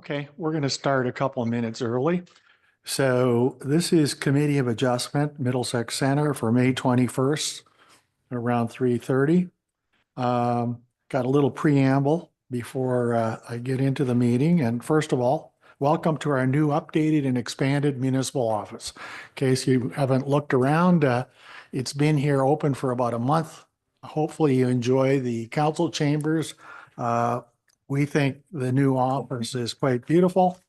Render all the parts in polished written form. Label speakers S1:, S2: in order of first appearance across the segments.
S1: Okay, we're going to start a couple of minutes early. So this is Committee of Adjustment, Middlesex Center for May 21st, around 3:30. Got a little preamble before I get into the meeting. And first of all, welcome to our new updated and expanded municipal office. In case you haven't looked around, it's been here open for about a month. Hopefully you enjoy the council chambers. We think the new office is quite beautiful.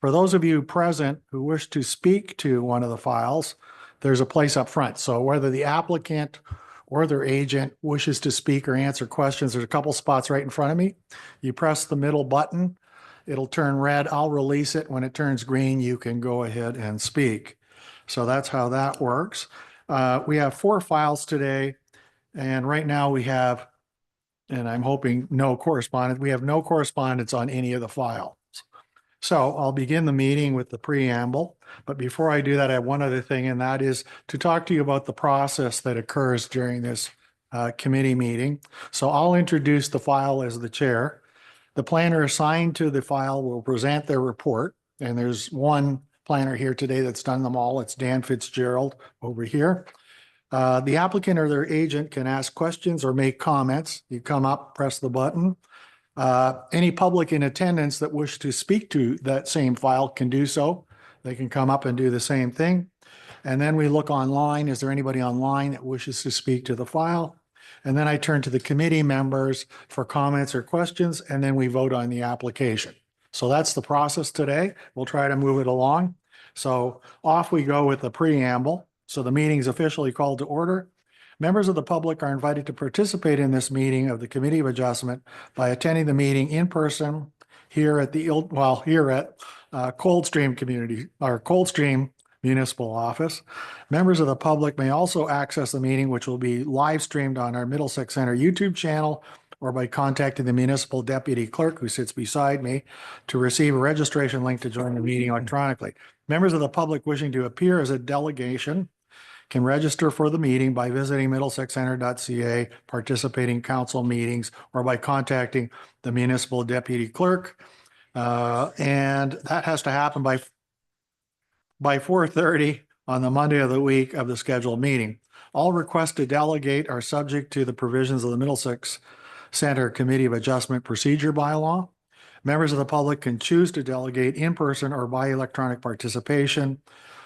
S1: For those of you present who wish to speak to one of the files, there's a place up front. So whether the applicant or their agent wishes to speak or answer questions, there's a couple spots right in front of me. You press the middle button, it'll turn red. I'll release it. When it turns green, you can go ahead and speak. So that's how that works. We have 4 files today, and right now we have, and I'm hoping no correspondence. We have no correspondence on any of the files. So I'll begin the meeting with the preamble. But before I do that, I have one other thing, and that is to talk to you about the process that occurs during this committee meeting. So I'll introduce the file as the chair. The planner assigned to the file will present their report. And there's one planner here today that's done them all. It's Dan Fitzgerald over here. The applicant or their agent can ask questions or make comments. You come up, press the button. Any public in attendance that wish to speak to that same file can do so. They can come up and do the same thing. And then we look online. Is there anybody online that wishes to speak to the file? And then I turn to the committee members for comments or questions, and then we vote on the application. So that's the process today. We'll try to move it along. So off we go with the preamble. So the meeting is officially called to order. Members of the public are invited to participate in this meeting of the Committee of Adjustment by attending the meeting in person here at Coldstream Community or Coldstream Municipal Office. Members of the public may also access the meeting, which will be live streamed on our Middlesex Center YouTube channel, or by contacting the municipal deputy clerk who sits beside me to receive a registration link to join the meeting electronically. Members of the public wishing to appear as a delegation can register for the meeting by visiting middlesexcenter.ca, participating council meetings, or by contacting the municipal deputy clerk. And that has to happen by 4:30 on the Monday of the week of the scheduled meeting. All requests to delegate are subject to the provisions of the Middlesex Center Committee of Adjustment Procedure Bylaw. Members of the public can choose to delegate in person or by electronic participation.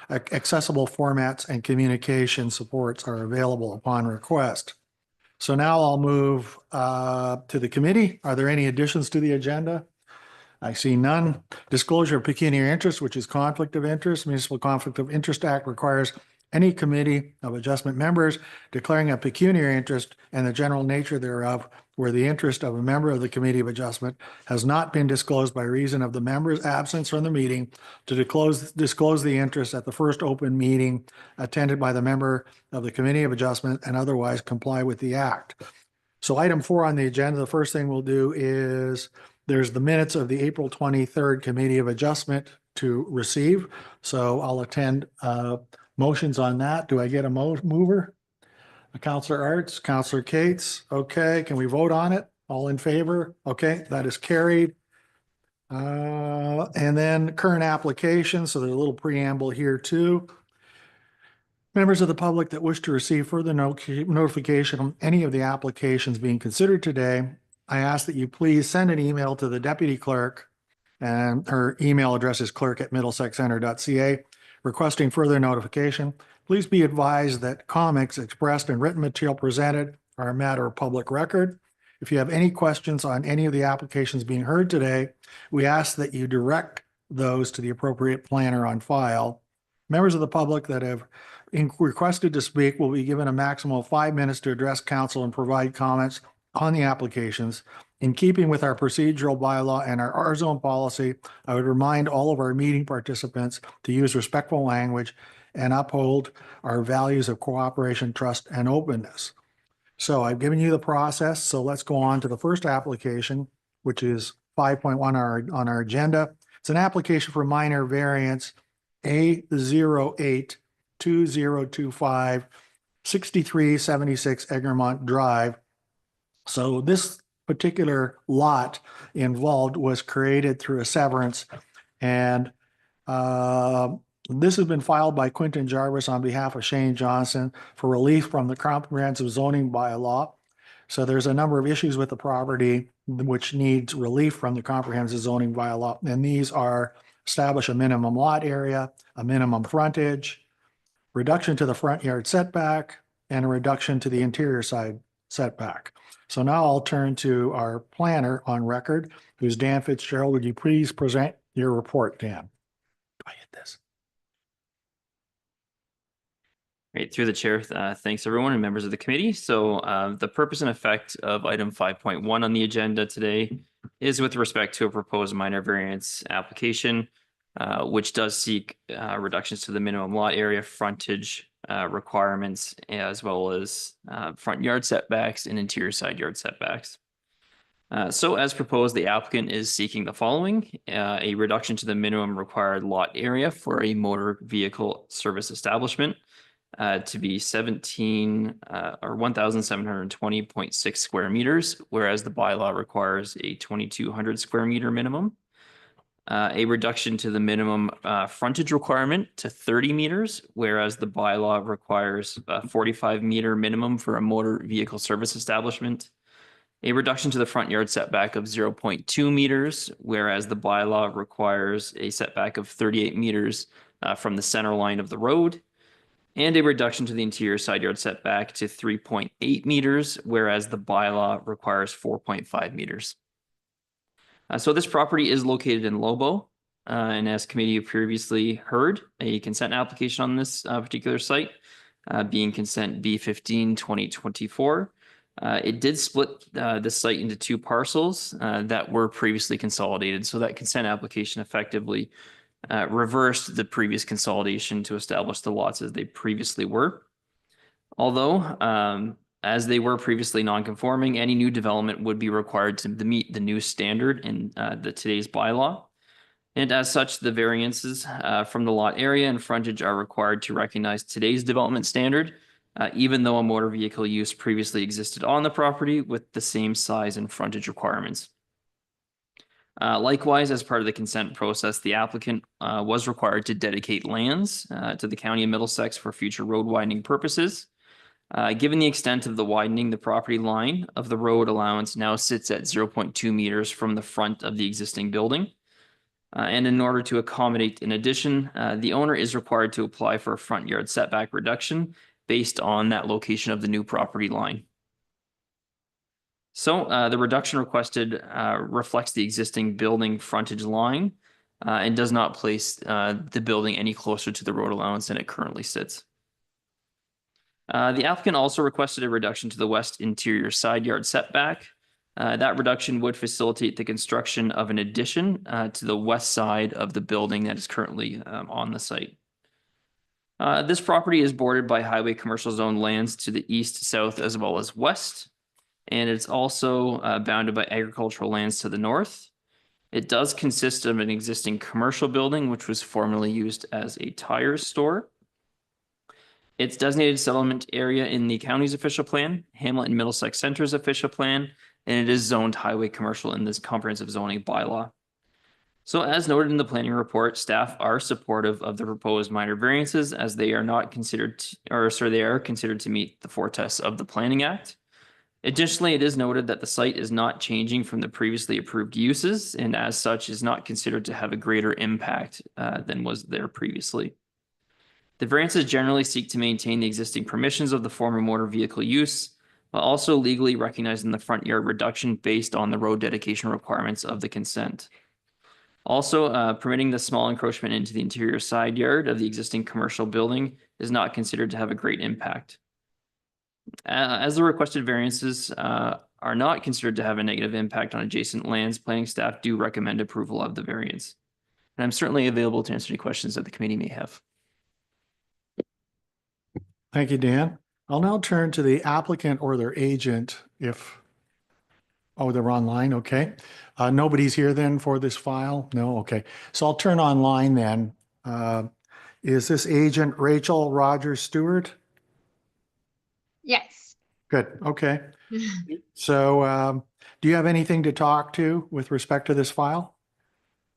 S1: Accessible formats and communication supports are available upon request. So now I'll move to the committee. Are there any additions to the agenda? I see none. Disclosure of pecuniary interest, which is conflict of interest. Municipal Conflict of Interest Act requires any committee of adjustment members declaring a pecuniary interest and the general nature thereof, where the interest of a member of the Committee of Adjustment has not been disclosed by reason of the member's absence from the meeting, to disclose the interest at the first open meeting attended by the member of the Committee of Adjustment and otherwise comply with the act. So item 4 on the agenda, the first thing we'll do is there's the minutes of the April 23rd Committee of Adjustment to receive. So I'll attend motions on that. Do I get a mover? Councilor Arts, Councilor Cates. Okay, can we vote on it? All in favor? Okay, that is carried. And then current application. So there's a little preamble here too. Members of the public that wish to receive further notification on any of the applications being considered today, I ask that you please send an email to the deputy clerk, and her email address is clerk@middlesexcenter.ca, requesting further notification. Please be advised that comments expressed and written material presented are a matter of public record. If you have any questions on any of the applications being heard today, we ask that you direct those to the appropriate planner on file. Members of the public that have requested to speak will be given a maximum of 5 minutes to address council and provide comments on the applications. In keeping with our procedural bylaw and our R-zone policy, I would remind all of our meeting participants to use respectful language and uphold our values of cooperation, trust, and openness. So I've given you the process. So let's go on to the first application, which is 5.1 on our agenda. It's an application for minor variance A082025 6376 Egremont Drive. So this particular lot involved was created through a severance. And this has been filed by Quentin Jarvis on behalf of Shane Johnson for relief from the comprehensive zoning bylaw. So there's a number of issues with the property which needs relief from the comprehensive zoning bylaw. And these are establish a minimum lot area, a minimum frontage, reduction to the front yard setback, and a reduction to the interior side setback. So now I'll turn to our planner on record, who's Dan Fitzgerald. Would you please present your report, Dan? Do I hit this?
S2: Right, through the chair, thanks everyone and members of the committee. So the purpose and effect of item 5.1 on the agenda today is with respect to a proposed minor variance application, which does seek reductions to the minimum lot area, frontage requirements, as well as front yard setbacks and interior side yard setbacks. So as proposed, the applicant is seeking the following: a reduction to the minimum required lot area for a motor vehicle service establishment to be 1,720.6 square meters, whereas the bylaw requires a 2,200 square meter minimum. A reduction to the minimum frontage requirement to 30 meters, whereas the bylaw requires a 45 meter minimum for a motor vehicle service establishment. A reduction to the front yard setback of 0.2 meters, whereas the bylaw requires a setback of 38 meters from the center line of the road. And a reduction to the interior side yard setback to 3.8 meters, whereas the bylaw requires 4.5 meters. So this property is located in Lobo, and as committee previously heard, a consent application on this particular site, being consent B15/2024. It did split the site into two parcels that were previously consolidated. So that consent application effectively reversed the previous consolidation to establish the lots as they previously were. Although, as they were previously non-conforming, any new development would be required to meet the new standard in today's bylaw. And as such, the variances from the lot area and frontage are required to recognize today's development standard, even though a motor vehicle use previously existed on the property with the same size and frontage requirements. Likewise, as part of the consent process, the applicant was required to dedicate lands to the County of Middlesex for future road widening purposes. Given the extent of the widening, the property line of the road allowance now sits at 0.2 meters from the front of the existing building. And in order to accommodate an addition, the owner is required to apply for a front yard setback reduction based on that location of the new property line. So the reduction requested reflects the existing building frontage line and does not place the building any closer to the road allowance than it currently sits. The applicant also requested a reduction to the west interior side yard setback. That reduction would facilitate the construction of an addition to the west side of the building that is currently on the site. This property is bordered by highway commercial zone lands to the east, south, as well as west. And it's also bounded by agricultural lands to the north. It does consist of an existing commercial building, which was formerly used as a tire store. It's designated settlement area in the county's official plan, Hamlet and Middlesex Center's official plan, and it is zoned highway commercial in this comprehensive zoning bylaw. So as noted in the planning report, staff are supportive of the proposed minor variances as they are not considered, they are considered to meet the four tests of the Planning Act. Additionally, it is noted that the site is not changing from the previously approved uses and as such is not considered to have a greater impact than was there previously. The variances generally seek to maintain the existing permissions of the former motor vehicle use, while also legally recognizing the front yard reduction based on the road dedication requirements of the consent. Also, permitting the small encroachment into the interior side yard of the existing commercial building is not considered to have a great impact. As the requested variances are not considered to have a negative impact on adjacent lands, planning staff do recommend approval of the variance. And I'm certainly available to answer any questions that the committee may have.
S1: Thank you, Dan. I'll now turn to the applicant or their agent if, oh, they're online, okay. Nobody's here then for this file? No, okay. So I'll turn online then. Is this agent Rachel Rogers Stewart?
S3: Yes.
S1: Good, okay. So, do you have anything to talk to with respect to this file?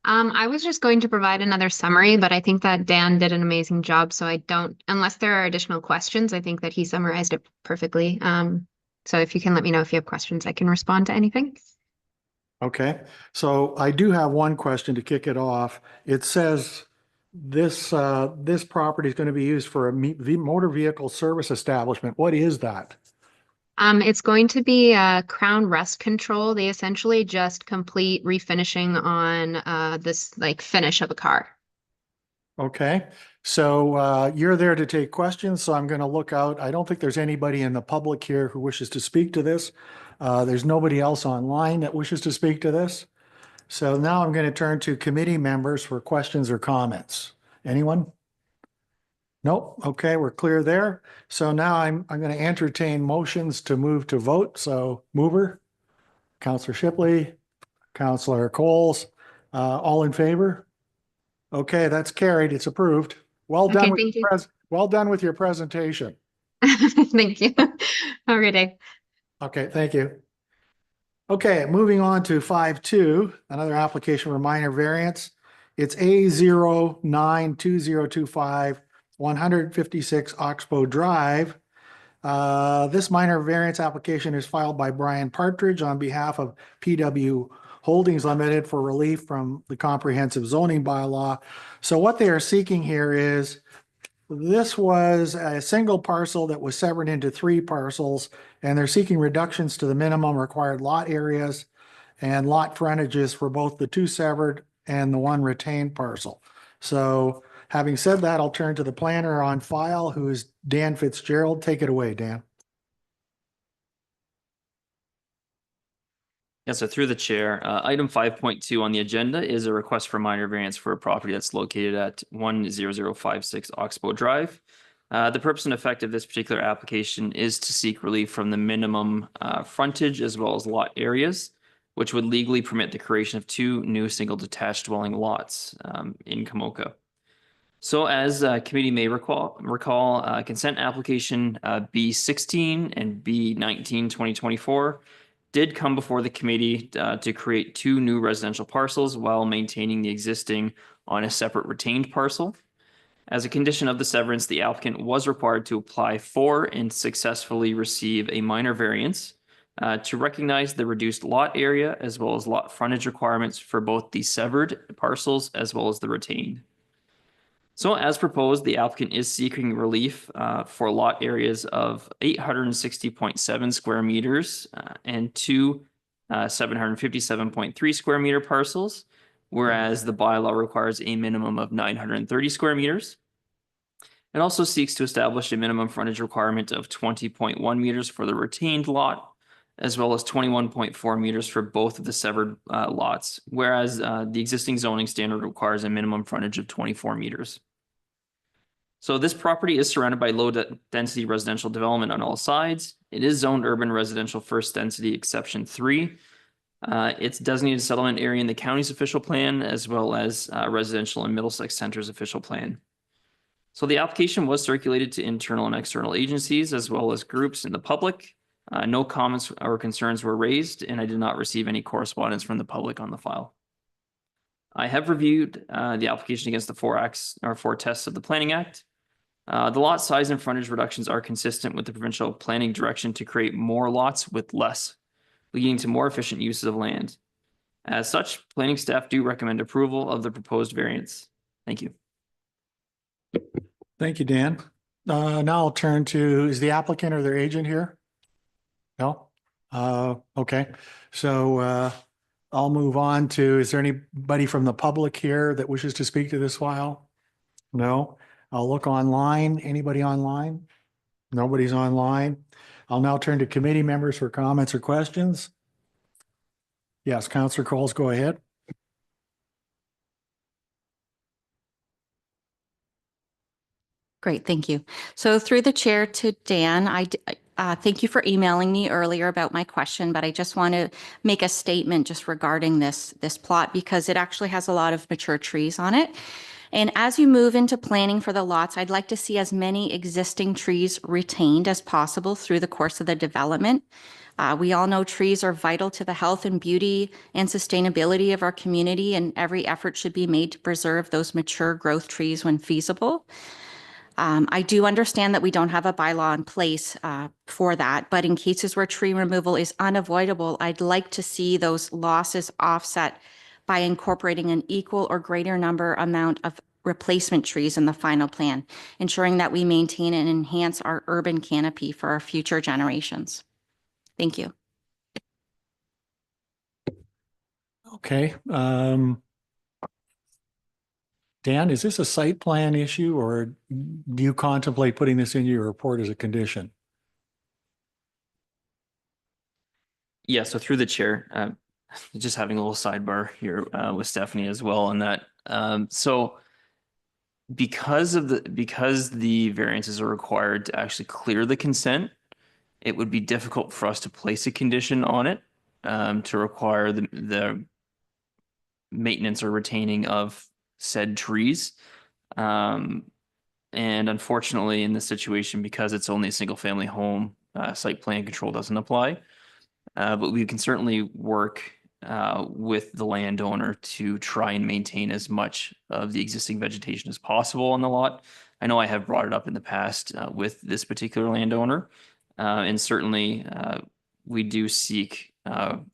S3: I was just going to provide another summary, but I think that Dan did an amazing job. So I don't, unless there are additional questions, I think that he summarized it perfectly. So if you can let me know if you have questions, I can respond to anything.
S1: Okay, so I do have one question to kick it off. It says this property is going to be used for a motor vehicle service establishment. What is that?
S3: It's going to be crown rust control. They essentially just complete refinishing on this like finish of a car.
S1: Okay, so you're there to take questions, so I'm going to look out. I don't think there's anybody in the public here who wishes to speak to this. There's nobody else online that wishes to speak to this. So now I'm going to turn to committee members for questions or comments. Anyone? Nope. Okay, we're clear there. So now I'm going to entertain motions to move to vote. So mover, Counselor Shipley, Counselor Coles, all in favor? Okay, that's carried. It's approved. Well done
S3: Okay,
S1: with
S3: thank you.
S1: well done with your presentation.
S3: Thank you. Have a great day.
S1: Okay, thank you. Okay, moving on to 5.2, another application for minor variance. It's A092025 156 Oxbow Drive. This minor variance application is filed by Brian Partridge on behalf of PW Holdings Limited for relief from the comprehensive zoning bylaw. So what they are seeking here is this was a single parcel that was severed into three parcels, and they're seeking reductions to the minimum required lot areas and lot frontages for both the two severed and the one retained parcel. So having said that, I'll turn to the planner on file, who is Dan Fitzgerald. Take it away, Dan.
S2: Yeah, so through the chair, item 5.2 on the agenda is a request for minor variance for a property that's located at 10056 Oxbow Drive. The purpose and effect of this particular application is to seek relief from the minimum frontage as well as lot areas, which would legally permit the creation of two new single detached dwelling lots in Kamoka. So as committee may recall, consent application B16 and B19 2024 did come before the committee to create two new residential parcels while maintaining the existing on a separate retained parcel. As a condition of the severance, the applicant was required to apply for and successfully receive a minor variance to recognize the reduced lot area as well as lot frontage requirements for both the severed parcels as well as the retained. So as proposed, the applicant is seeking relief for lot areas of 860.7 square meters and two 757.3 square meter parcels, whereas the bylaw requires a minimum of 930 square meters. It also seeks to establish a minimum frontage requirement of 20.1 meters for the retained lot, as well as 21.4 meters for both of the severed lots, whereas the existing zoning standard requires a minimum frontage of 24 meters. So this property is surrounded by low density residential development on all sides. It is zoned urban residential first density exception 3. It's designated settlement area in the county's official plan, as well as residential and Middlesex Center's official plan. So the application was circulated to internal and external agencies, as well as groups in the public. No comments or concerns were raised, and I did not receive any correspondence from the public on the file. I have reviewed the application against the four tests of the Planning Act. The lot size and frontage reductions are consistent with the provincial planning direction to create more lots with less, leading to more efficient uses of land. As such, planning staff do recommend approval of the proposed variance. Thank you.
S1: Thank you, Dan. Now I'll turn to, is the applicant or their agent here? No? Okay, so I'll move on to, is there anybody from the public here that wishes to speak to this file? No? I'll look online. Anybody online? Nobody's online. I'll now turn to committee members for comments or questions. Yes, Councillor Coles, go ahead.
S4: Great, thank you. So through the chair to Dan, thank you for emailing me earlier about my question, but I just want to make a statement just regarding this plot because it actually has a lot of mature trees on it. And as you move into planning for the lots, I'd like to see as many existing trees retained as possible through the course of the development. We all know trees are vital to the health and beauty and sustainability of our community, and every effort should be made to preserve those mature growth trees when feasible. I do understand that we don't have a bylaw in place for that, but in cases where tree removal is unavoidable, I'd like to see those losses offset by incorporating an equal or greater amount of replacement trees in the final plan, ensuring that we maintain and enhance our urban canopy for our future generations. Thank you.
S1: Okay. Dan, is this a site plan issue, or do you contemplate putting this in your report as a condition?
S2: Yeah, so through the chair, just having a little sidebar here with Stephanie as well on that. So because the variances are required to actually clear the consent, it would be difficult for us to place a condition on it to require the maintenance or retaining of said trees. And unfortunately, in this situation, because it's only a single family home, site plan control doesn't apply. But we can certainly work with the landowner to try and maintain as much of the existing vegetation as possible on the lot. I know I have brought it up in the past with this particular landowner, and certainly we do seek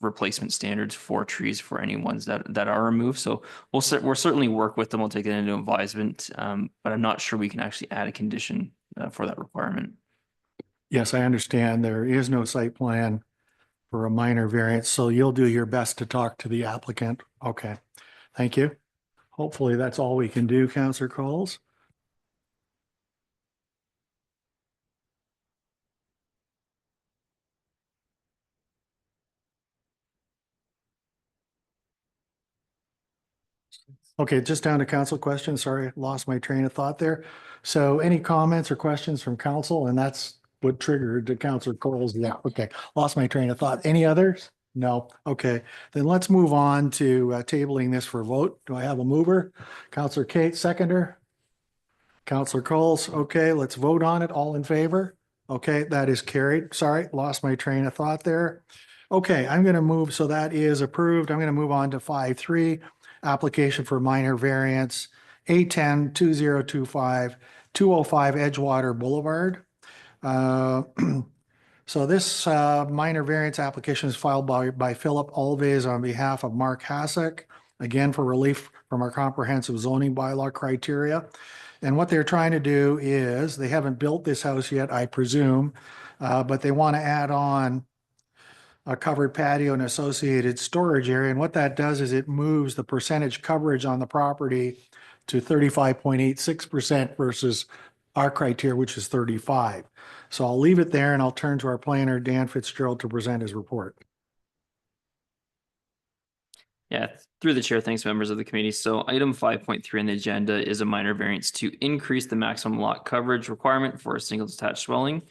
S2: replacement standards for trees for any ones that are removed. So we'll certainly work with them. We'll take it into advisement, but I'm not sure we can actually add a condition for that requirement.
S1: Yes, I understand there is no site plan for a minor variance, so you'll do your best to talk to the applicant. Okay, thank you. Hopefully that's all we can do, Councillor Coles. Okay, just down to council questions. Sorry, I lost my train of thought there. So any comments or questions from council? And that's what triggered the Councillor Coles. Yeah, okay, lost my train of thought. Any others? No. Okay, then let's move on to tabling this for vote. Do I have a mover? Councillor Kate, seconder? Councillor Coles. Okay, let's vote on it. All in favor? Okay, that is carried. Sorry, lost my train of thought there. Okay, I'm going to move. So that is approved. I'm going to move on to 5.3, application for minor variance, A10-2025, 205 Edgewater Boulevard. So this minor variance application is filed by Philip Alves on behalf of Mark Hasek, again for relief from our comprehensive zoning bylaw criteria. And what they're trying to do is, they haven't built this house yet, I presume, but they want to add on a covered patio and associated storage area. And what that does is it moves the percentage coverage on the property to 35.86% versus our criteria, which is 35. So I'll leave it there and I'll turn to our planner, Dan Fitzgerald, to present his report.
S2: Yeah, through the chair, thanks members of the committee. So item 5.3 on the agenda is a minor variance to increase the maximum lot coverage requirement for a single detached dwelling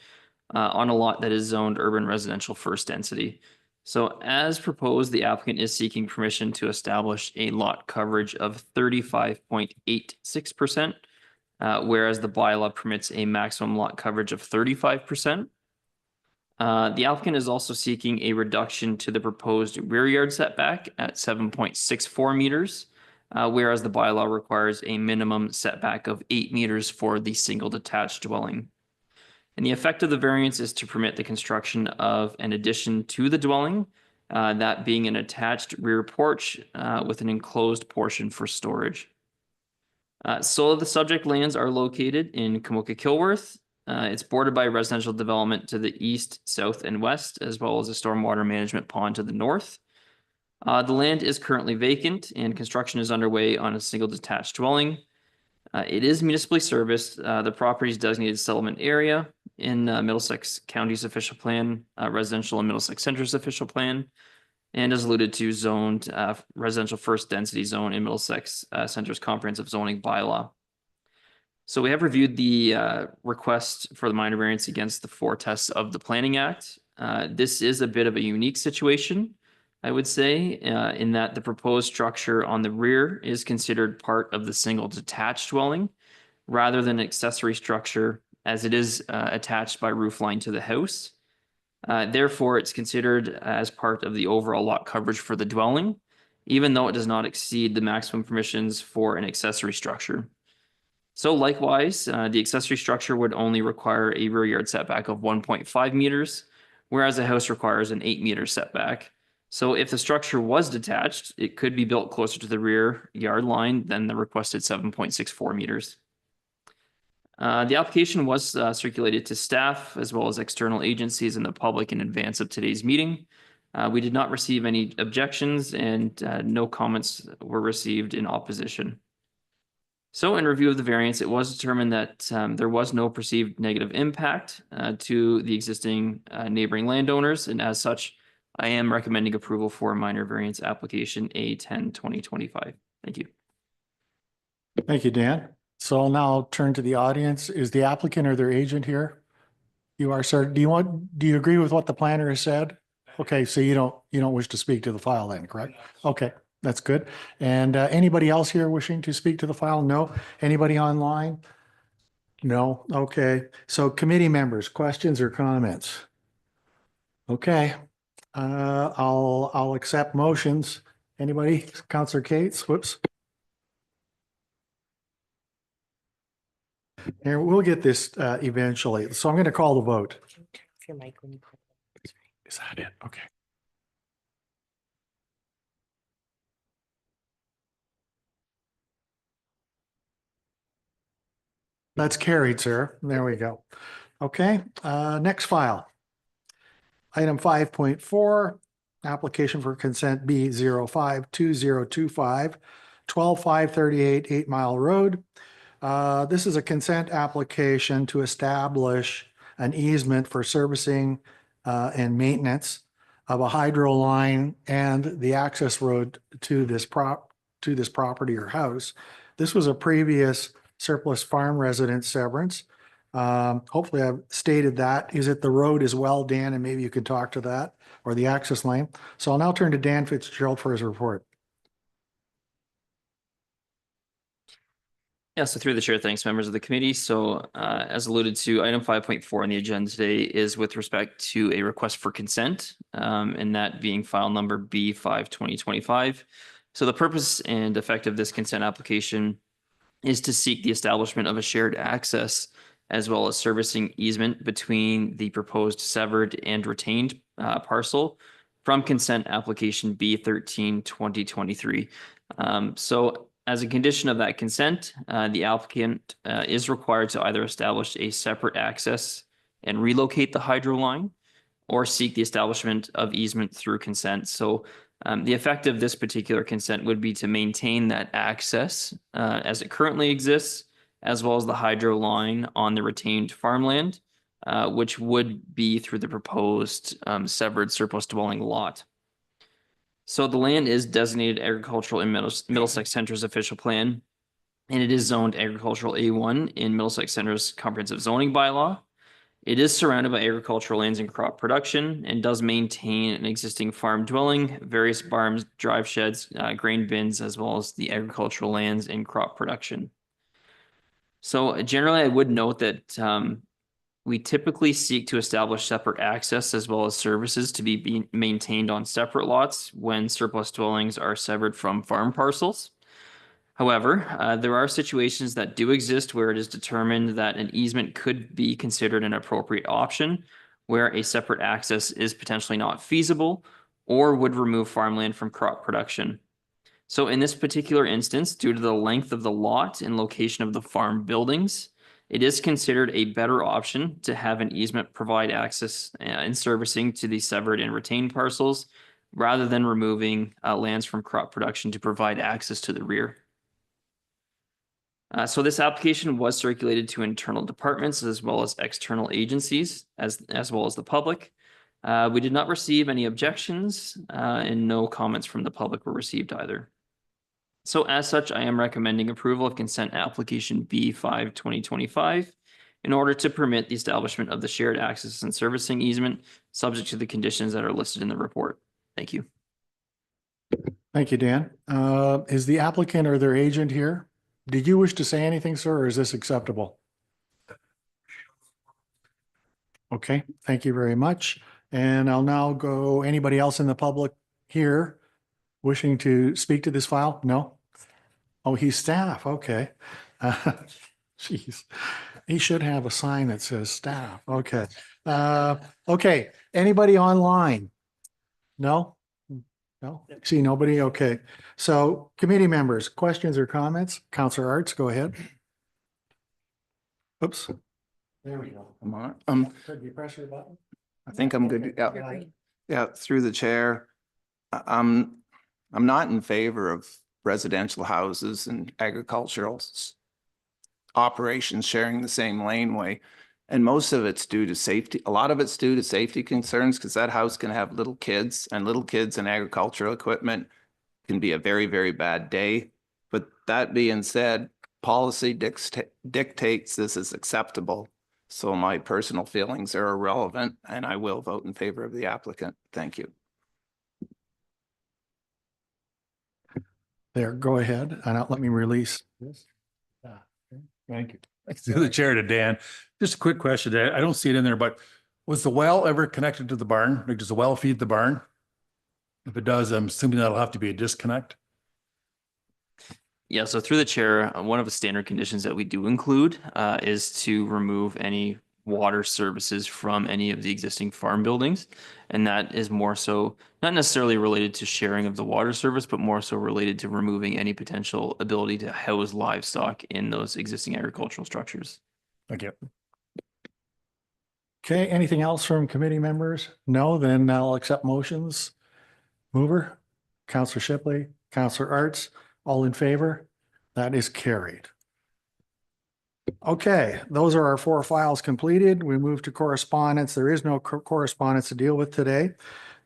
S2: on a lot that is zoned urban residential first density. So as proposed, the applicant is seeking permission to establish a lot coverage of 35.86%, whereas the bylaw permits a maximum lot coverage of 35%. The applicant is also seeking a reduction to the proposed rear yard setback at 7.64 meters, whereas the bylaw requires a minimum setback of 8 meters for the single detached dwelling. And the effect of the variance is to permit the construction of an addition to the dwelling, that being an attached rear porch with an enclosed portion for storage. So the subject lands are located in Kamuka-Kilworth. It's bordered by residential development to the east, south, and west, as well as a stormwater management pond to the north. The land is currently vacant and construction is underway on a single detached dwelling. It is municipally serviced. The property is designated settlement area in Middlesex County's official plan, residential and Middlesex Center's official plan, and as alluded to, zoned residential first density zone in Middlesex Center's comprehensive zoning bylaw. So we have reviewed the request for the minor variance against the 4 tests of the Planning Act. This is a bit of a unique situation. I would say, in that the proposed structure on the rear is considered part of the single detached dwelling rather than accessory structure, as it is attached by roof line to the house. Therefore, it's considered as part of the overall lot coverage for the dwelling, even though it does not exceed the maximum permissions for an accessory structure. So likewise, the accessory structure would only require a rear yard setback of 1.5 meters, whereas a house requires an 8-meter setback. So if the structure was detached, it could be built closer to the rear yard line than the requested 7.64 meters. The application was circulated to staff as well as external agencies and the public in advance of today's meeting. We did not receive any objections, and no comments were received in opposition. So in review of the variance, it was determined that there was no perceived negative impact to the existing neighboring landowners, and as such, I am recommending approval for minor variance application A10-2025. Thank you.
S1: Thank you, Dan. So I'll now turn to the audience. Is the applicant or their agent here? You are, sir. Do you agree with what the planner has said? Okay, so you don't wish to speak to the file then, correct? Okay, that's good. And anybody else here wishing to speak to the file? No. Anybody online? No. Okay. So committee members, questions or comments? Okay. I'll accept motions. Anybody? Counselor Cates? Whoops. And we'll get this eventually. So I'm going to call the vote. Is that it? Okay. That's carried, sir. There we go. Okay, next file. Item 5.4, application for consent B 052025, 12538 8 Mile Road. This is a consent application to establish an easement for servicing and maintenance of a hydro line and the access road to this property or house. This was a previous surplus farm residence severance. Hopefully I've stated that. Is it the road as well, Dan? And maybe you could talk to that, or the access lane. So I'll now turn to Dan Fitzgerald for his report.
S2: Yeah, so through the chair, thanks, members of the committee. So as alluded to, item 5.4 on the agenda today is with respect to a request for consent, and that being file number B5-2025. So the purpose and effect of this consent application is to seek the establishment of a shared access as well as servicing easement between the proposed severed and retained parcel from consent application B13-2023. So as a condition of that consent, the applicant is required to either establish a separate access and relocate the hydro line or seek the establishment of easement through consent. So the effect of this particular consent would be to maintain that access as it currently exists, as well as the hydro line on the retained farmland, which would be through the proposed severed surplus dwelling lot. So the land is designated agricultural in Middlesex Center's official plan, and it is zoned agricultural A1 in Middlesex Center's comprehensive zoning bylaw. It is surrounded by agricultural lands and crop production and does maintain an existing farm dwelling, various barns, drive sheds, grain bins, as well as the agricultural lands and crop production. So generally, I would note that we typically seek to establish separate access as well as services to be maintained on separate lots when surplus dwellings are severed from farm parcels. However, there are situations that do exist where it is determined that an easement could be considered an appropriate option, where a separate access is potentially not feasible or would remove farmland from crop production. So in this particular instance, due to the length of the lot and location of the farm buildings, it is considered a better option to have an easement provide access and servicing to the severed and retained parcels rather than removing lands from crop production to provide access to the rear. So this application was circulated to internal departments as well as external agencies as well as the public. We did not receive any objections and no comments from the public were received either. So as such, I am recommending approval of consent application B5-2025 in order to permit the establishment of the shared access and servicing easement subject to the conditions that are listed in the report. Thank you.
S1: Thank you, Dan. Is the applicant or their agent here? Did you wish to say anything, sir, or is this acceptable? Okay, thank you very much. And I'll now go, anybody else in the public here wishing to speak to this file? No? Oh, he's staff, okay. Jeez, he should have a sign that says staff, okay. Okay, anybody online? No? No? See nobody? Okay. So committee members, questions or comments? Counselor Arts, go ahead. Oops. There we go.
S5: I'm on.
S1: Could you press your button?
S5: I think I'm good. Yeah.
S1: Okay.
S5: Yeah, through the chair. I'm not in favor of residential houses and agricultural operations sharing the same laneway. And most of it's due to safety. A lot of it's due to safety concerns because that house can have little kids and agricultural equipment can be a very, very bad day. But that being said, policy dictates this is acceptable. So my personal feelings are irrelevant and I will vote in favor of the applicant. Thank you.
S1: There, go ahead. And let me release this. Thank you.
S6: Through the chair to Dan, just a quick question. I don't see it in there, but was the well ever connected to the barn? Like, does the well feed the barn? If it does, I'm assuming that'll have to be a disconnect.
S2: Yeah, so through the chair, one of the standard conditions that we do include is to remove any water services from any of the existing farm buildings. And that is more so not necessarily related to sharing of the water service, but more so related to removing any potential ability to house livestock in those existing agricultural structures.
S6: Thank you.
S1: Okay, anything else from committee members? No, then I'll accept motions. Mover, Counselor Shipley, Counselor Arts, all in favor? That is carried. Okay, those are our 4 files completed. We move to correspondence. There is no correspondence to deal with today.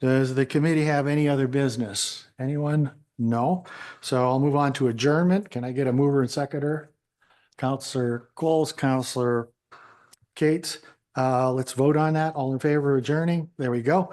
S1: Does the committee have any other business? Anyone? No. So I'll move on to adjournment. Can I get a mover and seconder? Counselor Coles, Counselor Cates. Let's vote on that. All in favor of adjourning? There we go.